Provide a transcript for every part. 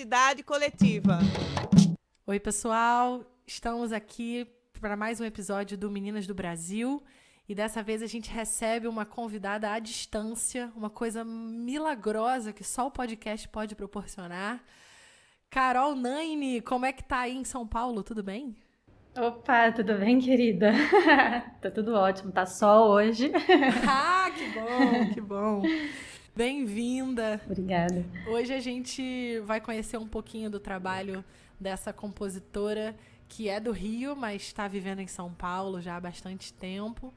Felicidade coletiva. Oi, pessoal. Estamos aqui para mais um episódio do Meninas do Brasil. E dessa vez a gente recebe uma convidada à distância, uma coisa milagrosa que só o podcast pode proporcionar. Carol Naine, como é que tá aí em São Paulo? Tudo bem? Opa, tudo bem, querida? Tá tudo ótimo, tá sol hoje. Ah, que bom, que bom. Bem-vinda. Obrigada. Hoje a gente vai conhecer um pouquinho do trabalho dessa compositora que é do Rio, mas está vivendo em São Paulo já há bastante tempo.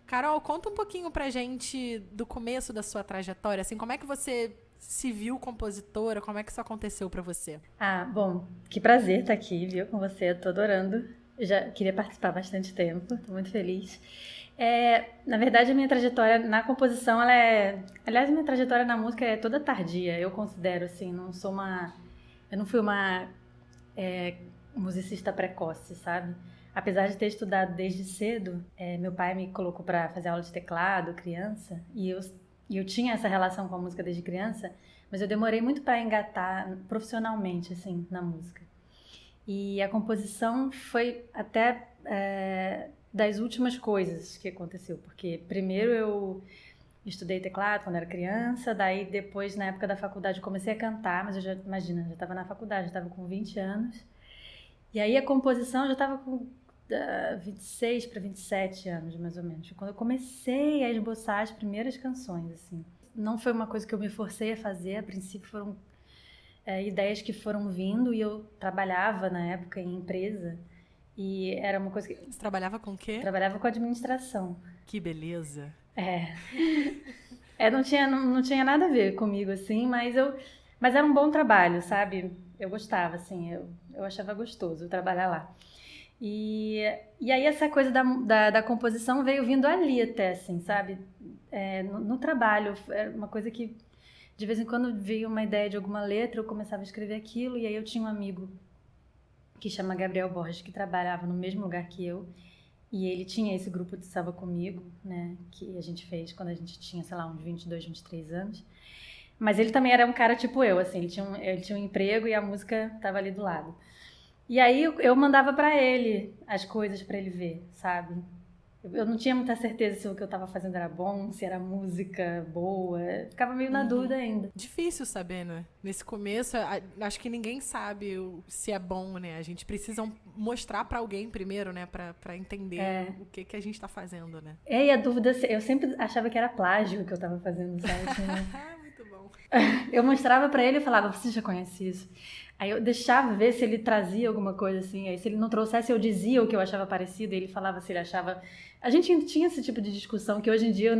Carol, conta um pouquinho pra gente do começo da sua trajetória, assim, como é que você se viu compositora, como é que isso aconteceu pra você? Bom, que prazer estar aqui, viu, com você, eu tô adorando. Eu já queria participar há bastante tempo, tô muito feliz. Na verdade, a minha trajetória na composição, aliás, a minha trajetória na música é toda tardia, eu considero, assim, eu não fui uma musicista precoce, sabe? Apesar de ter estudado desde cedo, meu pai me colocou para fazer aula de teclado, criança, e eu tinha essa relação com a música desde criança, mas eu demorei muito para engatar profissionalmente, assim, na música. E a composição foi até das últimas coisas que aconteceu, porque primeiro eu estudei teclado quando era criança, daí depois, na época da faculdade, eu comecei a cantar, mas já estava na faculdade, já estava com 20 anos. E aí a composição eu já estava com 26 para 27 anos, mais ou menos. Quando eu comecei a esboçar as primeiras canções, assim. Não foi uma coisa que eu me forcei a fazer, a princípio foram ideias que foram vindo, e eu trabalhava na época em empresa, e era uma coisa que... Você trabalhava com o quê? Trabalhava com administração. Que beleza. Não tinha nada a ver comigo, assim, mas era um bom trabalho, sabe? Eu gostava, assim, eu achava gostoso trabalhar lá. E aí essa coisa da composição veio vindo ali até, assim, sabe? No trabalho, era uma coisa que de vez em quando via uma ideia de alguma letra, eu começava a escrever aquilo, e aí eu tinha um amigo que chama Gabriel Borges, que trabalhava no mesmo lugar que eu, e ele tinha esse grupo de samba comigo, né, que a gente fez quando a gente tinha, sei lá, uns 22, 23 anos. Mas ele também era um cara tipo eu, assim, ele tinha um emprego e a música estava ali do lado. E aí eu mandava pra ele as coisas pra ele ver, sabe? Eu não tinha muita certeza se o que eu tava fazendo era bom, se era música boa. Eu ficava meio na dúvida ainda. Difícil saber, né? Nesse começo, acho que ninguém sabe se é bom, né? A gente precisa mostrar pra alguém primeiro, né? Pra entender o que a gente tá fazendo, né? E a dúvida, eu sempre achava que era plágio o que eu tava fazendo, sabe? Muito bom. Eu mostrava pra ele e falava, você já conhece isso? Aí eu deixava ver se ele trazia alguma coisa assim, aí se ele não trouxesse eu dizia o que eu achava parecido, e ele falava se ele achava... A gente tinha esse tipo de discussão que hoje em dia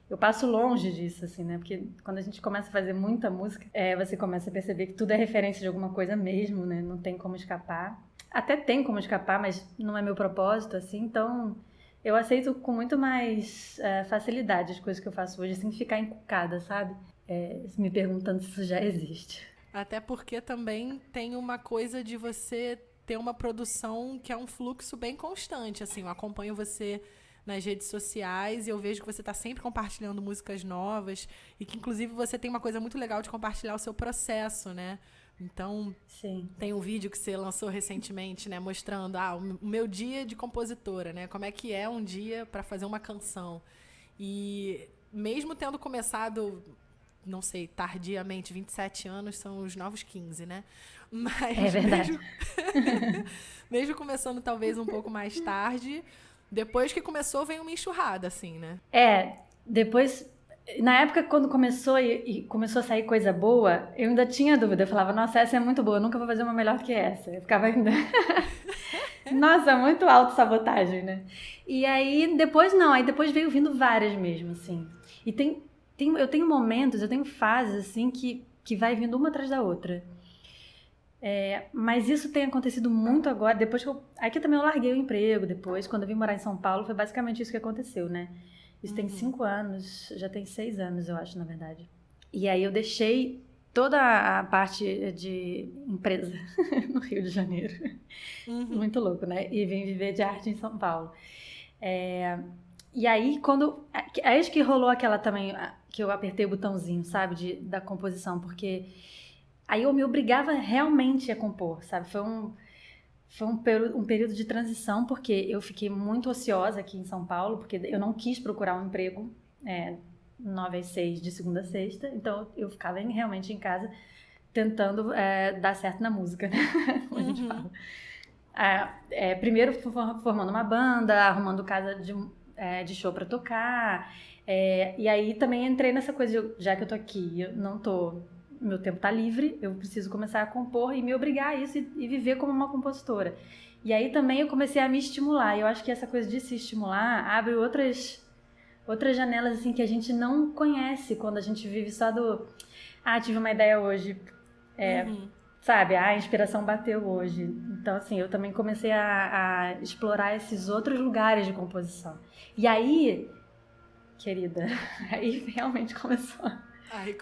eu passo longe disso, assim, né? Porque quando a gente começa a fazer muita música, você começa a perceber que tudo é referência de alguma coisa mesmo, né? Não tem como escapar. Até tem como escapar, mas não é meu propósito, assim, então... Eu aceito com muito mais facilidade as coisas que eu faço hoje, sem ficar encucada, sabe? Me perguntando se isso já existe. Até porque também tem uma coisa de você ter uma produção que é um fluxo bem constante, assim, eu acompanho você nas redes sociais e eu vejo que você está sempre compartilhando músicas novas e que, inclusive, você tem uma coisa muito legal de compartilhar o seu processo, né? Então, sim, tem um vídeo que você lançou recentemente, né, mostrando o meu dia de compositora, né? Como é que é um dia para fazer uma canção. E mesmo tendo começado, não sei, tardiamente, 27 anos são os novos 15, né? Mas é verdade. Mesmo começando talvez um pouco mais tarde, depois que começou veio uma enxurrada, assim, né? Depois... Na época, quando começou e começou a sair coisa boa, eu ainda tinha dúvida. Eu falava, nossa, essa é muito boa, eu nunca vou fazer uma melhor que essa. Eu ficava ainda... Nossa, muito autossabotagem, né? E aí, depois não. Aí depois veio vindo várias mesmo, assim. E eu tenho momentos, eu tenho fases, assim, que vai vindo uma atrás da outra. Mas isso tem acontecido muito agora, depois que Aqui também eu larguei o emprego depois. Quando eu vim morar em São Paulo, foi basicamente isso que aconteceu, né? Isso tem 5 anos, já tem 6 anos, eu acho, na verdade. E aí eu deixei toda a parte de empresa no Rio de Janeiro. Muito louco, né? E vim viver de arte em São Paulo. E aí, acho que rolou aquela também, que eu apertei o botãozinho, sabe? Da composição, porque Aí eu me obrigava realmente a compor, sabe? Foi um período de transição, porque eu fiquei muito ociosa aqui em São Paulo, porque eu não quis procurar um emprego 9 às 6, de segunda a sexta. Então, eu ficava realmente em casa tentando dar certo na música, né? Como a gente fala. Primeiro formando uma banda, arrumando casa de show pra tocar. E aí também entrei nessa coisa de, já que eu tô aqui, meu tempo tá livre, eu preciso começar a compor e me obrigar a isso e viver como uma compositora. E aí também eu comecei a me estimular. E eu acho que essa coisa de se estimular abre outras janelas assim que a gente não conhece quando a gente vive só do... tive uma ideia hoje. Sabe, a inspiração bateu hoje. Então, assim, eu também comecei a explorar esses outros lugares de composição. E aí, querida, aí realmente começou.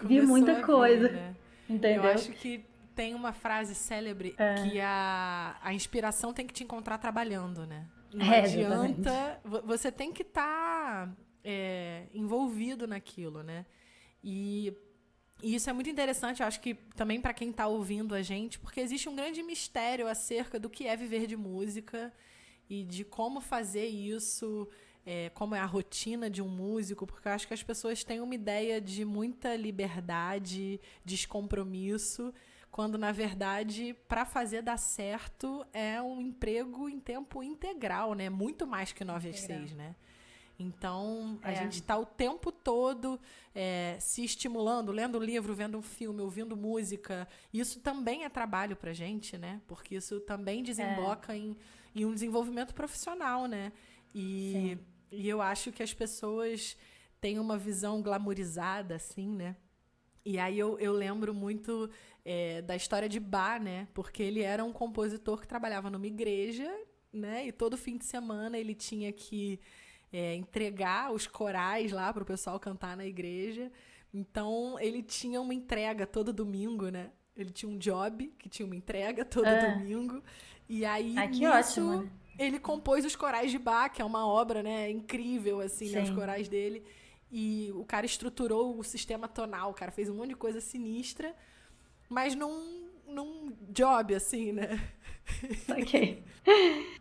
Vi muita coisa, né? entendeu? Eu acho que tem uma frase célebre que a inspiração tem que te encontrar trabalhando, né? Não adianta, exatamente. Você tem que estar envolvido naquilo, né? E isso é muito interessante, eu acho que também para quem está ouvindo a gente, porque existe um grande mistério acerca do que é viver de música e de como fazer isso, como é a rotina de um músico, porque eu acho que as pessoas têm uma ideia de muita liberdade, descompromisso, quando, na verdade, para fazer dar certo é um emprego em tempo integral, né? Muito mais que 9 às 6, né? Então, a gente está o tempo todo se estimulando, lendo livro, vendo um filme, ouvindo música. Isso também é trabalho pra gente, né? Porque isso também desemboca em um desenvolvimento profissional, né? E eu acho que as pessoas têm uma visão glamourizada, assim, né? E aí eu lembro muito da história de Bach, né? Porque ele era um compositor que trabalhava numa igreja, né? E todo fim de semana ele tinha que entregar os corais lá para o pessoal cantar na igreja. Então, ele tinha uma entrega todo domingo, né? Ele tinha um job que tinha uma entrega todo domingo. E aí, que ótimo, né? Ele compôs os corais de Bach, que é uma obra, né, incrível, assim, né, os corais dele. E o cara estruturou o sistema tonal, o cara fez um monte de coisa sinistra, mas num job, assim, né? Ok.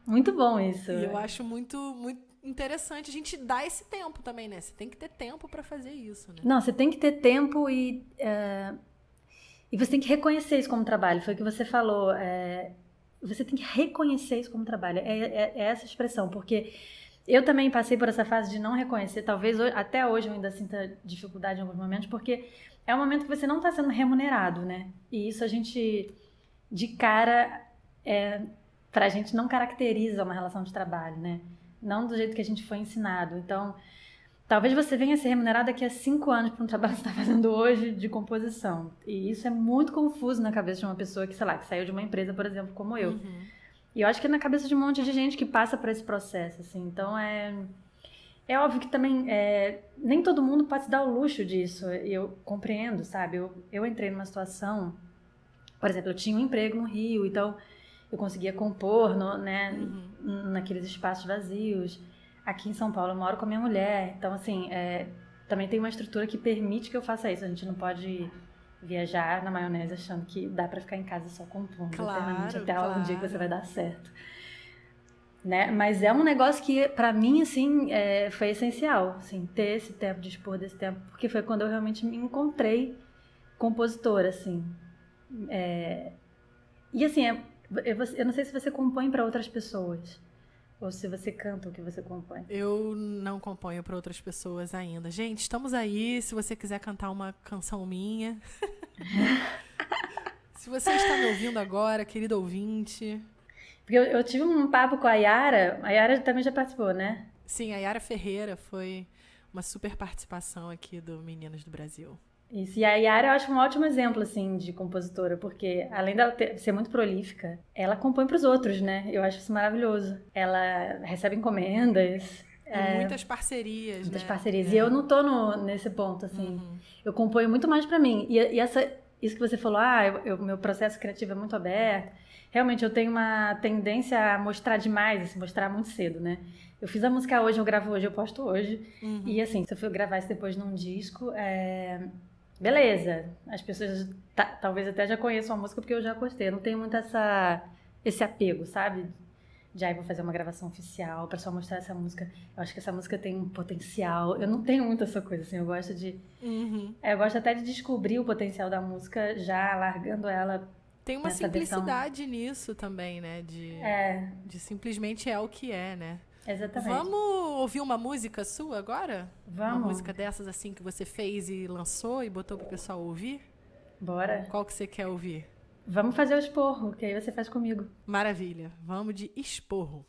Muito bom isso. E eu acho muito, muito interessante a gente dar esse tempo também, né? Você tem que ter tempo para fazer isso, né? Não, você tem que ter tempo e você tem que reconhecer isso como trabalho. Foi o que você falou. Você tem que reconhecer isso como trabalho. É essa expressão, porque eu também passei por essa fase de não reconhecer. Talvez até hoje eu ainda sinta dificuldade em alguns momentos, porque é um momento que você não está sendo remunerado, né? E isso a gente, de cara, pra gente não caracteriza uma relação de trabalho, né? Não do jeito que a gente foi ensinado. Então, talvez você venha a ser remunerado daqui a 5 anos por um trabalho que você está fazendo hoje de composição. E isso é muito confuso na cabeça de uma pessoa que, sei lá, que saiu de uma empresa, por exemplo, como eu. E eu acho que é na cabeça de um monte de gente que passa por esse processo, assim. Então, é óbvio que também nem todo mundo pode se dar o luxo disso. Eu compreendo, sabe? Eu entrei numa situação... Por exemplo, eu tinha um emprego no Rio, então eu conseguia compor, naqueles espaços vazios. Aqui em São Paulo eu moro com a minha mulher, então assim, também tem uma estrutura que permite que eu faça isso. A gente não pode viajar na maionese achando que dá pra ficar em casa só compondo eternamente até um dia que você vai dar certo. Né? Mas é um negócio que pra mim, assim, foi essencial, assim, ter esse tempo, dispor desse tempo, porque foi quando eu realmente me encontrei compositora, assim. E assim, eu não sei se você compõe pra outras pessoas. Ou se você canta o que você compõe. Eu não componho para outras pessoas ainda. Gente, estamos aí. Se você quiser cantar uma canção minha. Se você está me ouvindo agora, querido ouvinte. Porque eu tive um papo com a Yara. A Yara também já participou, né? Sim, a Yara Ferreira foi uma super participação aqui do Meninas do Brasil. Isso, e a Yara eu acho um ótimo exemplo, assim, de compositora, porque além dela ser muito prolífica, ela compõe pros outros, né? Eu acho isso maravilhoso. Ela recebe encomendas. Muitas parcerias, muitas parcerias. E eu não tô nesse ponto, assim. Eu componho muito mais pra mim. E isso que você falou, meu processo criativo é muito aberto. Realmente, eu tenho uma tendência a mostrar demais, assim, mostrar muito cedo, né? Eu fiz a música hoje, eu gravo hoje, eu posto hoje. E assim, se eu for gravar isso depois num disco, beleza, as pessoas talvez até já conheçam a música porque eu já postei. Eu não tenho muito esse apego, sabe? De aí vou fazer uma gravação oficial pra só mostrar essa música. Eu acho que essa música tem um potencial. Eu não tenho muito essa coisa, assim. Eu gosto eu gosto até de descobrir o potencial da música já largando ela Tem uma nessa versão. simplicidade nisso também, né? De simplesmente é o que é, né? Exatamente. Vamos ouvir uma música sua agora? Vamos. Uma música dessas assim que você fez e lançou e botou pro pessoal ouvir? Bora. Qual que você quer ouvir? Vamos fazer o esporro, que aí você faz comigo. Maravilha. Vamos de Esporro.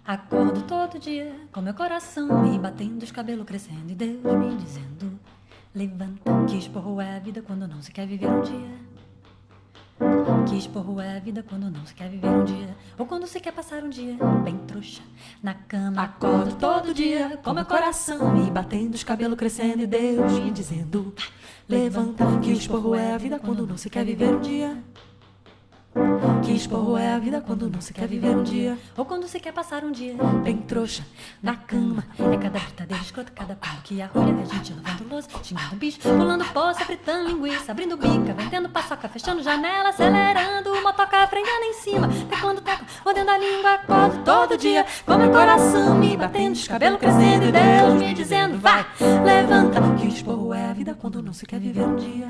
Acordo todo dia com meu coração me batendo, os cabelos crescendo e Deus me dizendo: levanta, que esporro é a vida quando não se quer viver um dia. Que esporro é a vida quando não se quer viver um dia, ou quando se quer passar um dia bem trouxa na cama. Acordo todo dia com meu coração me batendo, os cabelos crescendo e Deus me dizendo: levanta, que esporro é a vida quando não se quer viver um dia. Que esporro é a vida quando não se quer viver um dia, ou quando se quer passar um dia bem trouxa na cama. É cada britadeira escrota, cada pau que arrulha, é gente lavando louça, xingando bicho, pulando poça, fritando linguiça, abrindo bica, vendendo paçoca, fechando janela, acelerando o motoca, freando em cima, teclando teco, mordendo a língua. Acordo todo dia com meu coração me batendo, os cabelos crescendo e Deus me dizendo: vai, levanta, que esporro é a vida quando não se quer viver um dia.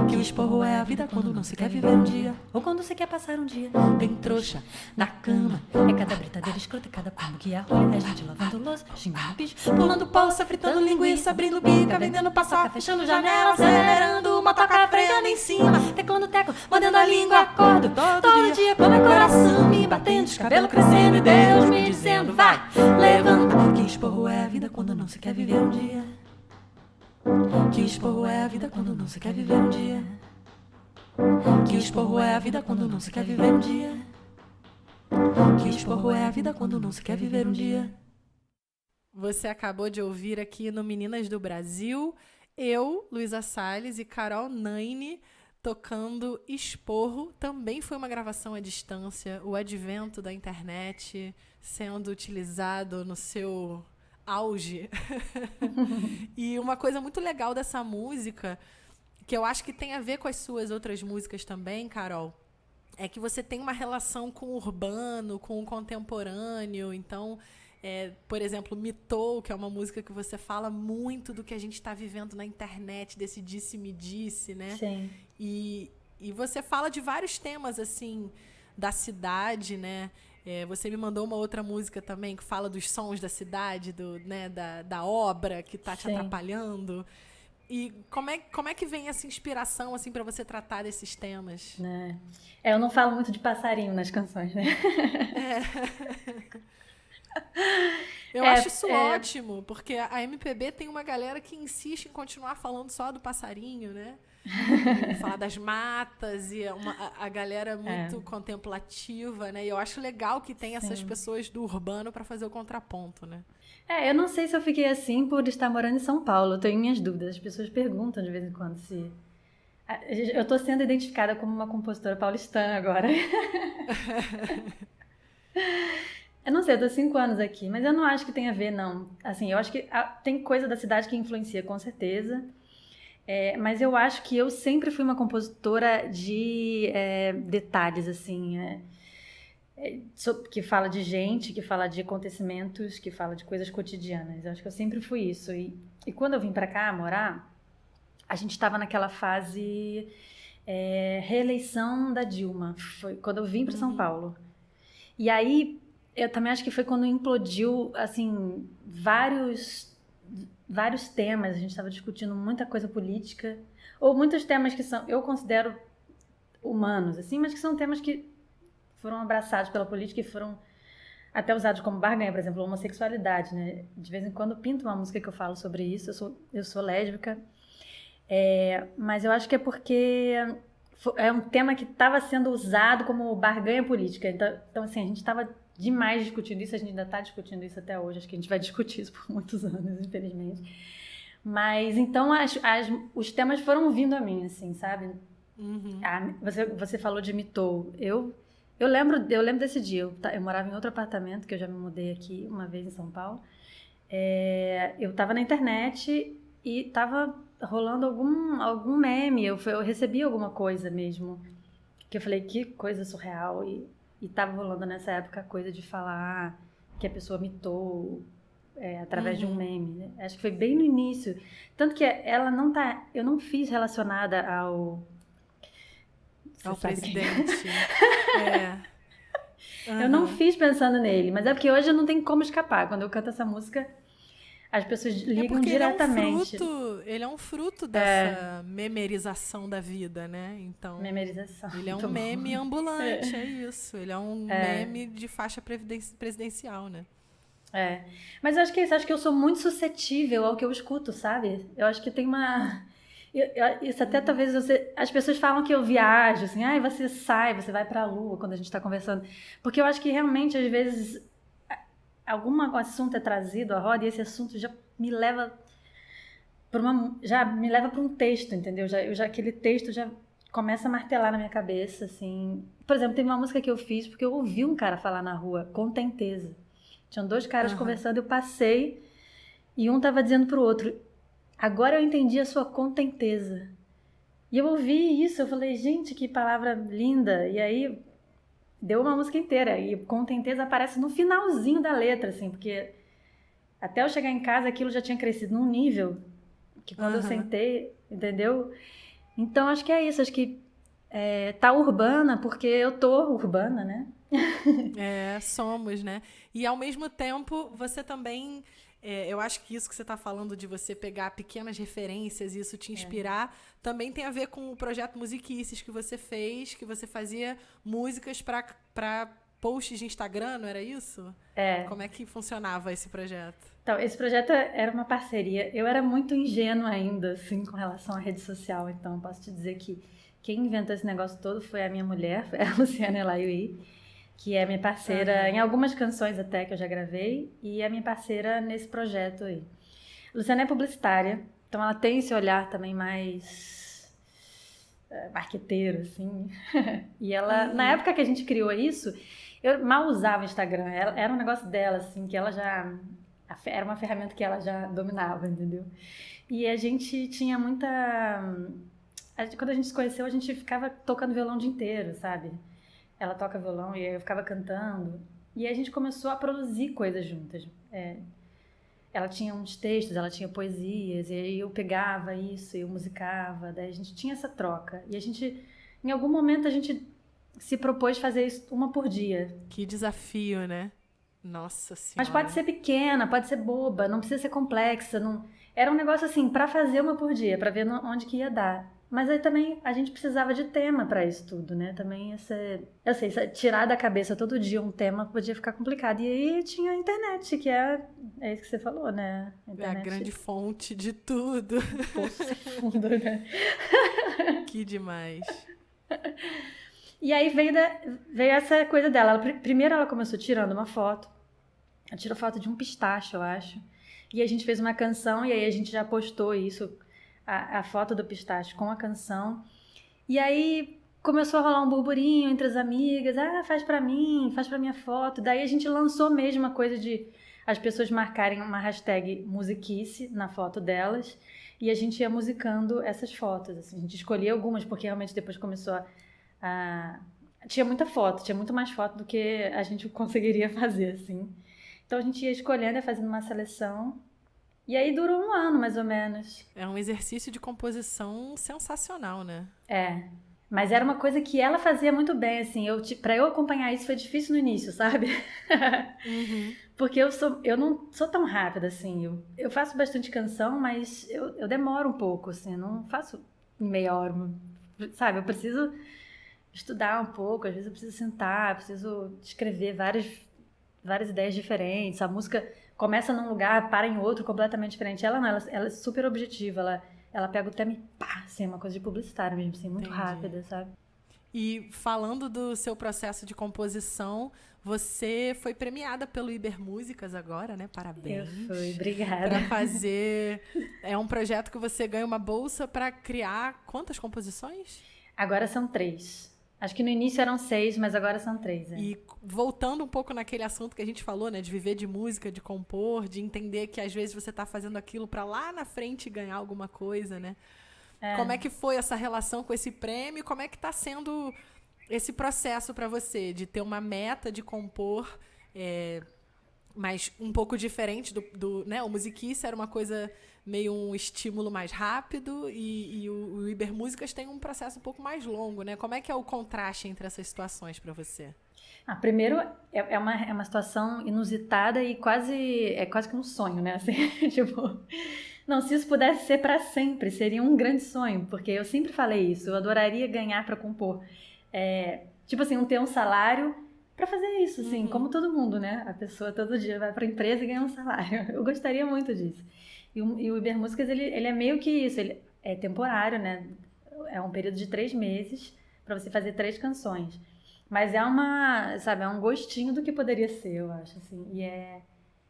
Que o esporro é a vida quando não se quer viver um dia, ou quando se quer passar um dia bem trouxa na cama. É cada britadeira escrota, cada pombo que arrulha, é gente lavando louça, xingando bicho, pulando poça, fritando linguiça, abrindo bica, vendendo paçoca, fechando janela, acelerando o motoca, freando em cima, teclando teco, mordendo a língua. Acordo todo dia com meu coração me batendo, os cabelos crescendo e Deus me dizendo: vai, levanta, que esporro é a vida quando não se quer viver um dia. Que esporro é a vida quando não se quer viver um dia. Que esporro é a vida quando não se quer viver um dia. Que esporro é a vida quando não se quer viver um dia. Você acabou de ouvir aqui no Meninas do Brasil, eu, Luísa Salles e Carol Naine tocando Esporro. Também foi uma gravação à distância, o advento da internet sendo utilizado no seu auge. E uma coisa muito legal dessa música, que eu acho que tem a ver com as suas outras músicas também, Carol, é que você tem uma relação com o urbano, com o contemporâneo. Então, por exemplo, Mitou, que é uma música que você fala muito do que a gente está vivendo na internet, desse disse-me-disse, né? Sim. E você fala de vários temas, assim, da cidade, né? Você me mandou uma outra música também que fala dos sons da cidade, né, da obra que está te atrapalhando. E como é que vem essa inspiração assim para você tratar desses temas? Eu não falo muito de passarinho nas canções, né? Eu acho isso ótimo, porque a MPB tem uma galera que insiste em continuar falando só do passarinho, né? Falar das matas e a galera muito contemplativa, né? E eu acho legal que tem essas pessoas do urbano para fazer o contraponto, né? Eu não sei se eu fiquei assim por estar morando em São Paulo. Eu tenho minhas dúvidas. As pessoas perguntam de vez em quando se... Eu tô sendo identificada como uma compositora paulistana agora. Eu não sei, eu tô 5 anos aqui, mas eu não acho que tem a ver, não. Assim, eu acho que tem coisa da cidade que influencia, com certeza. Mas eu acho que eu sempre fui uma compositora de detalhes, assim, que fala de gente, que fala de acontecimentos, que fala de coisas cotidianas. Eu acho que eu sempre fui isso. E quando eu vim pra cá morar, a gente estava naquela fase reeleição da Dilma. Foi quando eu vim para São Paulo. E aí, eu também acho que foi quando implodiu, assim, vários temas. A gente estava discutindo muita coisa política, ou muitos temas que eu considero humanos, assim, mas que são temas que foram abraçados pela política e foram até usados como barganha, por exemplo, a homossexualidade, né? De vez em quando pinto uma música que eu falo sobre isso. Eu sou lésbica, mas eu acho que é porque é um tema que estava sendo usado como barganha política. Então assim, a gente estava demais discutindo isso, a gente ainda está discutindo isso até hoje. Acho que a gente vai discutir isso por muitos anos, infelizmente. Mas então os temas foram vindo a mim, assim, sabe? Você falou de Mitou. Eu lembro desse dia. Eu morava em outro apartamento, que eu já me mudei aqui uma vez em São Paulo. eu tava na internet e tava rolando algum meme, eu recebi alguma coisa mesmo, que eu falei, que coisa surreal, e tava rolando nessa época a coisa de falar que a pessoa mitou através de um meme, né? Acho que foi bem no início, tanto que ela não tá, eu não fiz relacionada ao presidente. Eu não fiz pensando nele, mas é porque hoje não tem como escapar. Quando eu canto essa música, as pessoas ligam diretamente. Ele é um fruto dessa memerização da vida, né? Então, memerização. Ele é um meme ambulante, é isso. Ele é um meme de faixa presidencial, né? Mas eu acho que é isso. Acho que eu sou muito suscetível ao que eu escuto, sabe? Eu acho que tem uma... Isso até talvez as pessoas falam que eu viajo, assim, você vai pra lua quando a gente tá conversando. Porque eu acho que realmente, às vezes, algum assunto é trazido à roda e esse assunto já me leva para um texto, entendeu? Aquele texto já começa a martelar na minha cabeça, assim. Por exemplo, teve uma música que eu fiz porque eu ouvi um cara falar na rua, contenteza. Tinham 2 caras conversando, eu passei e um tava dizendo pro outro, agora eu entendi a sua contenteza. E eu ouvi isso, eu falei, gente, que palavra linda. E aí deu uma música inteira. E contenteza aparece no finalzinho da letra, assim, porque até eu chegar em casa aquilo já tinha crescido num nível que quando eu sentei, entendeu? Então acho que é isso, acho que tá urbana porque eu tô urbana, né? Somos, né? E ao mesmo tempo você também... eu acho que isso que você está falando de você pegar pequenas referências e isso te inspirar também tem a ver com o projeto Musiquices que você fez, que você fazia músicas para posts de Instagram, não era isso? Como é que funcionava esse projeto? Então, esse projeto era uma parceria. Eu era muito ingênua ainda, assim, com relação à rede social. Então, posso te dizer que quem inventou esse negócio todo foi a minha mulher, foi a Luciana Elaiui, que é minha parceira em algumas canções até que eu já gravei, e é minha parceira nesse projeto aí. Luciana é publicitária, então ela tem esse olhar também mais marqueteiro, assim. E ela, na época que a gente criou isso, eu mal usava o Instagram, era um negócio dela, assim, que ela já... Era uma ferramenta que ela já dominava, entendeu? E a gente tinha muita... Quando a gente se conheceu, a gente ficava tocando violão o dia inteiro, sabe? Ela toca violão e eu ficava cantando. E a gente começou a produzir coisas juntas. Ela tinha uns textos, ela tinha poesias, e aí eu pegava isso, eu musicava, daí a gente tinha essa troca. E a gente, em algum momento, a gente se propôs fazer isso uma por dia. Que desafio, né? Nossa Senhora. Mas pode ser pequena, pode ser boba, não precisa ser complexa. Não... Era um negócio assim, pra fazer uma por dia, pra ver onde que ia dar. Mas aí também a gente precisava de tema pra isso tudo, né? Também eu sei, tirar da cabeça todo dia um tema podia ficar complicado. E aí tinha a internet, que é isso que você falou, né? A internet, é a grande fonte de tudo. Poço fundo, né? Que demais. E aí veio essa coisa dela. Primeiro ela começou tirando uma foto. Ela tirou foto de um pistache, eu acho. E a gente fez uma canção e aí a gente já postou isso, a foto do pistache com a canção. E aí começou a rolar um burburinho entre as amigas. Faz pra mim, faz pra minha foto. Daí a gente lançou mesmo a coisa de as pessoas marcarem uma hashtag musiquice na foto delas. E a gente ia musicando essas fotos. Assim. A gente escolhia algumas, porque realmente depois começou tinha muita foto, tinha muito mais foto do que a gente conseguiria fazer, assim. Então a gente ia escolhendo e fazendo uma seleção. E aí durou 1 ano, mais ou menos. É um exercício de composição sensacional, né? Mas era uma coisa que ela fazia muito bem, assim. Pra eu acompanhar isso foi difícil no início, sabe? Porque eu não sou tão rápida, assim. Eu faço bastante canção, mas eu demoro um pouco, assim. Eu não faço em meia hora, sabe? Eu preciso estudar um pouco, às vezes eu preciso sentar, preciso escrever várias ideias diferentes. A música começa num lugar, para em outro completamente diferente. Ela não, ela é super objetiva, ela pega o tema e pá, assim, é uma coisa de publicitário mesmo, assim, muito rápida, sabe? E falando do seu processo de composição, você foi premiada pelo Ibermúsicas agora, né? Parabéns. Eu fui, obrigada. Para fazer... É um projeto que você ganha uma bolsa para criar quantas composições? Agora são 3. Acho que no início eram 6, mas agora são 3. E voltando um pouco naquele assunto que a gente falou, né? De viver de música, de compor, de entender que às vezes você tá fazendo aquilo pra lá na frente ganhar alguma coisa, né? Como é que foi essa relação com esse prêmio? Como é que tá sendo esse processo pra você? De ter uma meta de compor, mas um pouco diferente né? O Musiquice era uma coisa meio um estímulo mais rápido e o Ibermúsicas tem um processo um pouco mais longo, né? Como é que é o contraste entre essas situações para você? Primeiro, é uma situação inusitada e quase que um sonho, né? Assim, tipo, não, se isso pudesse ser para sempre, seria um grande sonho, porque eu sempre falei isso, eu adoraria ganhar para compor. Tipo assim, ter um salário para fazer isso, assim, como todo mundo, né? A pessoa todo dia vai para a empresa e ganha um salário. Eu gostaria muito disso. E o Ibermúsicas, ele é meio que isso, ele é temporário, né? É um período de 3 meses para você fazer 3 canções. Mas é um gostinho do que poderia ser, eu acho, assim. E é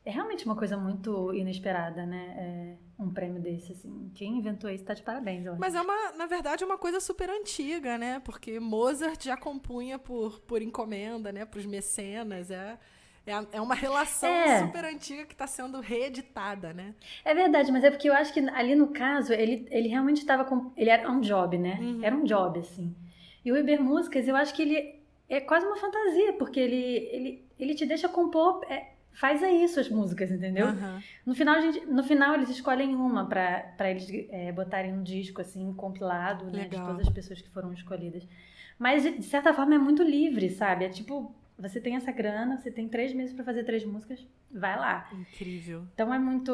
realmente uma coisa muito inesperada, né? Um prêmio desse, assim. Quem inventou isso tá de parabéns, eu acho. Mas na verdade, é uma coisa super antiga, né? Porque Mozart já compunha por encomenda, né? Para os mecenas, é uma relação super antiga que está sendo reeditada, né? É verdade, mas é porque eu acho que ali no caso, ele realmente estava com... Ele era um job, né? Era um job, assim. E o Ibermúsicas, eu acho que ele é quase uma fantasia, porque ele te deixa compor... faz isso as músicas, entendeu? No final eles escolhem uma pra eles botarem um disco, assim, compilado, né? De todas as pessoas que foram escolhidas. Mas, de certa forma, é muito livre, sabe? É tipo... Você tem essa grana, você tem 3 meses pra fazer 3 músicas, vai lá. Incrível. Então é muito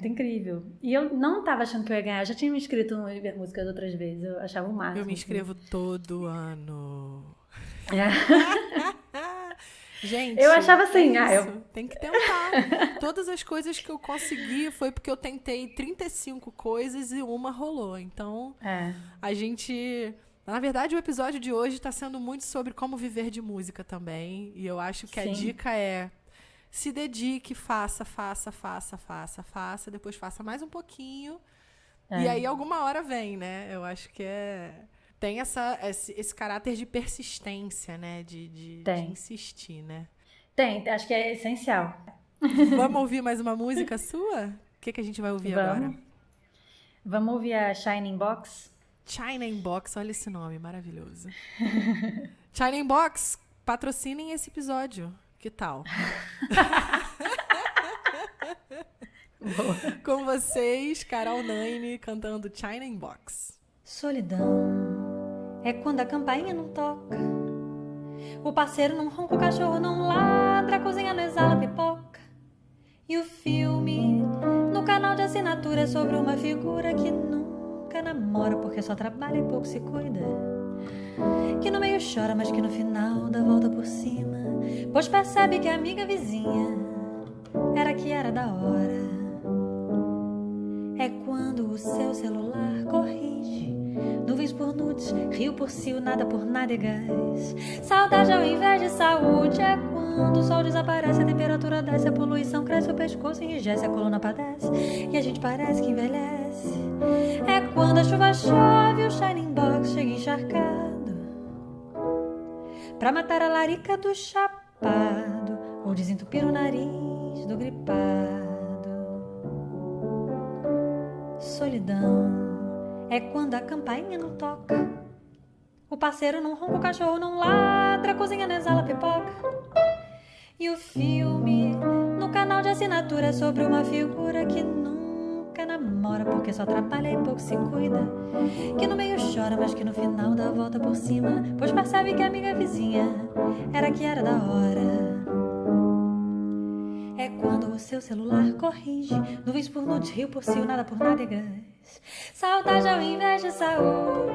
incrível. E eu não tava achando que eu ia ganhar. Eu já tinha me inscrito no Ibermúsicas outras vezes, eu achava o máximo. Eu me inscrevo todo ano. Gente, eu achava assim, tem que tentar. Todas as coisas que eu consegui foi porque eu tentei 35 coisas e uma rolou. Então, a gente... Na verdade, o episódio de hoje está sendo muito sobre como viver de música também. E eu acho que a dica é: se dedique, faça. Depois faça mais um pouquinho. E aí, alguma hora vem, né? Eu acho que tem esse caráter de persistência, né? De insistir, né? Tem, acho que é essencial. Vamos ouvir mais uma música sua? O que a gente vai ouvir agora? Vamos ouvir a Shining Box? China Inbox, olha esse nome, maravilhoso. China Inbox, patrocinem esse episódio. Que tal? Boa. Com vocês, Carol Nine cantando China Inbox. Solidão é quando a campainha não toca, o parceiro não ronca, o cachorro não ladra, a cozinha não exala pipoca. E o filme no canal de assinatura é sobre uma figura que nunca namora porque só trabalha e pouco se cuida, que no meio chora, mas que no final dá volta por cima, pois percebe que a amiga vizinha era que era da hora. É quando o seu celular corrige nuvens por nudes, rio por cio, nada por nádegas. Saudade ao invés de saúde. É quando o sol desaparece, a temperatura desce, a poluição cresce, o pescoço enrijece, a coluna padece e a gente parece que envelhece. É quando a chuva chove, o Shining Box chega encharcado pra matar a larica do chapado ou desentupir o nariz do gripado. Solidão é quando a campainha não toca, o parceiro não ronca, o cachorro não ladra, a cozinha não exala pipoca. E o filme no canal de assinatura é sobre uma figura que nunca namora porque só trabalha e pouco se cuida, que no meio chora, mas que no final dá a volta por cima, pois percebe que a amiga vizinha era que era da hora. É quando o seu celular corrige nuvens por nudes, rio por cio, nada por nádegas. Saudade ao invés de saúde.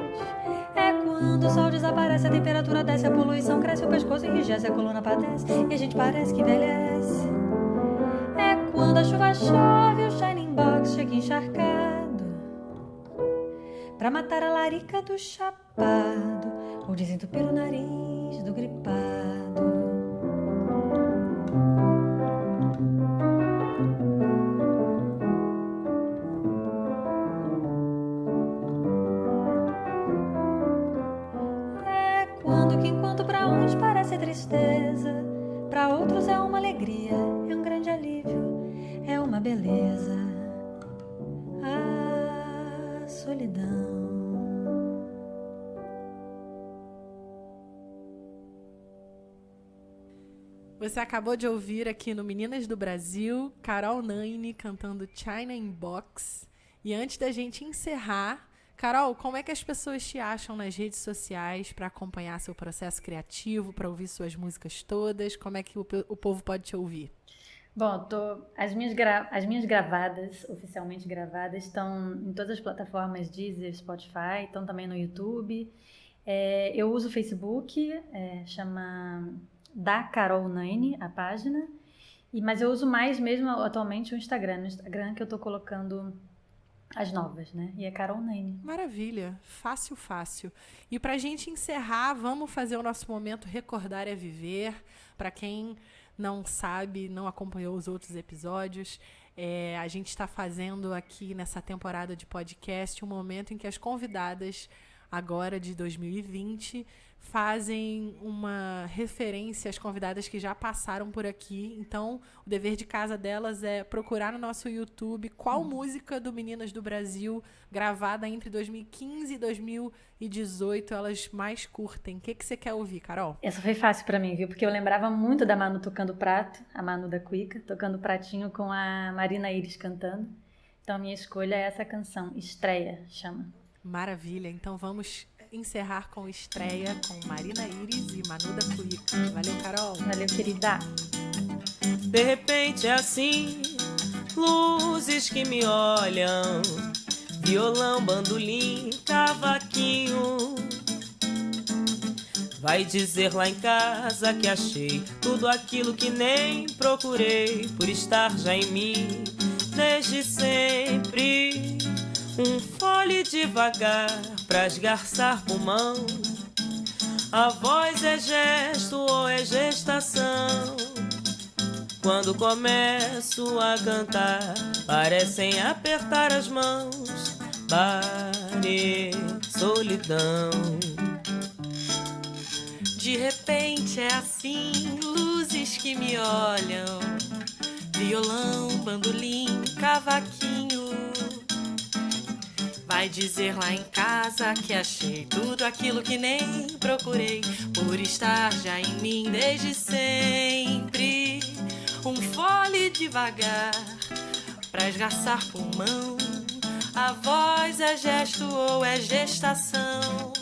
É quando o sol desaparece, a temperatura desce, a poluição cresce, o pescoço enrijece, a coluna padece e a gente parece que envelhece. É quando a chuva chove, o Shining Box chega encharcado pra matar a larica do chapado ou desentupir o nariz do gripado. É Para outros é uma alegria, é um grande alívio, é uma beleza. A solidão. Você acabou de ouvir aqui no Meninas do Brasil, Carol Naine cantando China in Box. E antes da gente encerrar, Carol, como é que as pessoas te acham nas redes sociais para acompanhar seu processo criativo, para ouvir suas músicas todas? Como é que o povo pode te ouvir? Bom, as minhas gravadas, oficialmente gravadas, estão em todas as plataformas Deezer, Spotify, estão também no YouTube. Eu uso o Facebook, chama Da Carol Naine, a página. Mas eu uso mais mesmo atualmente o Instagram. No Instagram que eu tô colocando as novas, né? E é Carol Naine. Maravilha, fácil, fácil. E pra gente encerrar, vamos fazer o nosso momento Recordar é Viver. Para quem não sabe, não acompanhou os outros episódios, a gente está fazendo aqui nessa temporada de podcast um momento em que as convidadas agora de 2020 fazem uma referência às convidadas que já passaram por aqui. Então, o dever de casa delas é procurar no nosso YouTube qual música do Meninas do Brasil, gravada entre 2015 e 2018, elas mais curtem. O que você quer ouvir, Carol? Essa foi fácil pra mim, viu? Porque eu lembrava muito da Manu tocando prato, a Manu da Cuica, tocando pratinho com a Marina Iris cantando. Então, a minha escolha é essa canção, Estreia, chama. Maravilha, então vamos encerrar com Estreia, com Marina Iris e Manu da Cuica. Valeu, Carol. Valeu, querida. De repente é assim, luzes que me olham, violão, bandolim, cavaquinho. Vai dizer lá em casa que achei tudo aquilo que nem procurei, por estar já em mim desde sempre. Um fole devagar pra esgarçar pulmão. A voz é gesto ou é gestação. Quando começo a cantar, parecem apertar as mãos. Bare, solidão. De repente é assim, luzes que me olham, violão, bandolim, cavaquinho. Vai dizer lá em casa que achei tudo aquilo que nem procurei, por estar já em mim desde sempre. Um fole devagar pra esgarçar pulmão. A voz é gesto ou é gestação.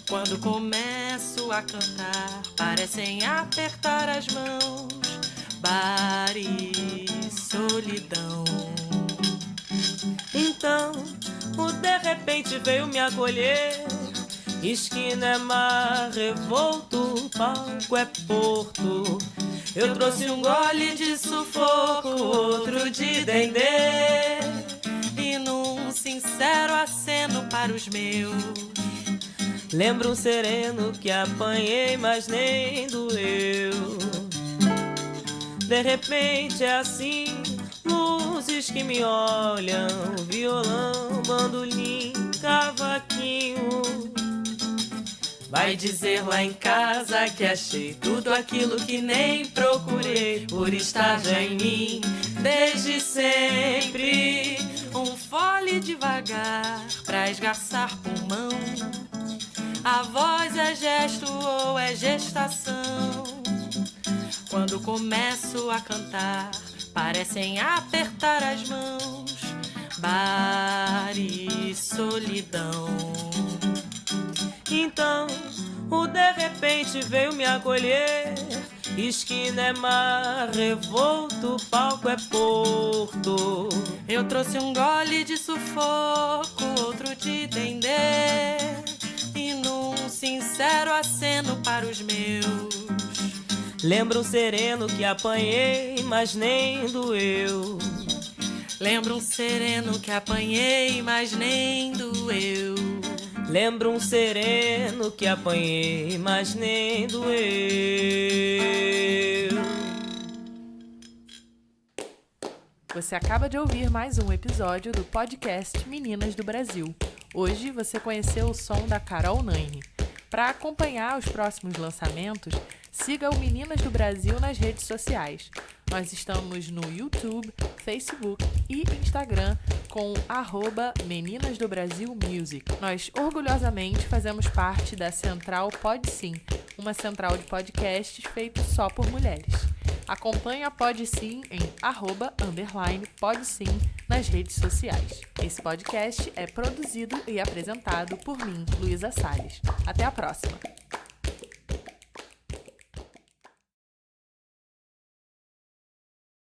Quando começo a cantar, parecem apertar as mãos. Bare, solidão. Então, o de repente veio me acolher. Esquina é mar revolto, palco é porto. Eu trouxe um gole de sufoco, outro de dendê, e num sincero aceno para os meus. lembro um sereno que apanhei, mas nem doeu. De repente é assim, luzes que me olham, violão, bandolim, cavaquinho. Vai dizer lá em casa que achei tudo aquilo que nem procurei, por estar já em mim desde sempre. Um fole devagar pra esgarçar pulmão. A voz é gesto ou é gestação. Quando começo a cantar, parecem apertar as mãos. Bare, solidão. Então, o de repente veio me acolher. Esquina é mar revolto, palco é porto. Eu trouxe um gole de sufoco, outro de dendê, e num sincero aceno para os meus. Lembro um sereno que apanhei, mas nem doeu. Lembro um sereno que apanhei, mas nem doeu. Lembro um sereno que apanhei, mas nem doeu. Você acaba de ouvir mais um episódio do podcast Meninas do Brasil. Hoje você conheceu o som da Carol Naine. Para acompanhar os próximos lançamentos, Siga o Meninas do Brasil nas redes sociais. Nós estamos no YouTube, Facebook e Instagram com @Meninas do Brasil Music. Nós orgulhosamente fazemos parte da Central Pode Sim, uma central de podcasts feito só por mulheres. Acompanhe a Pode Sim em @Pode Sim nas redes sociais. Esse podcast é produzido e apresentado por mim, Luísa Salles. Até a próxima!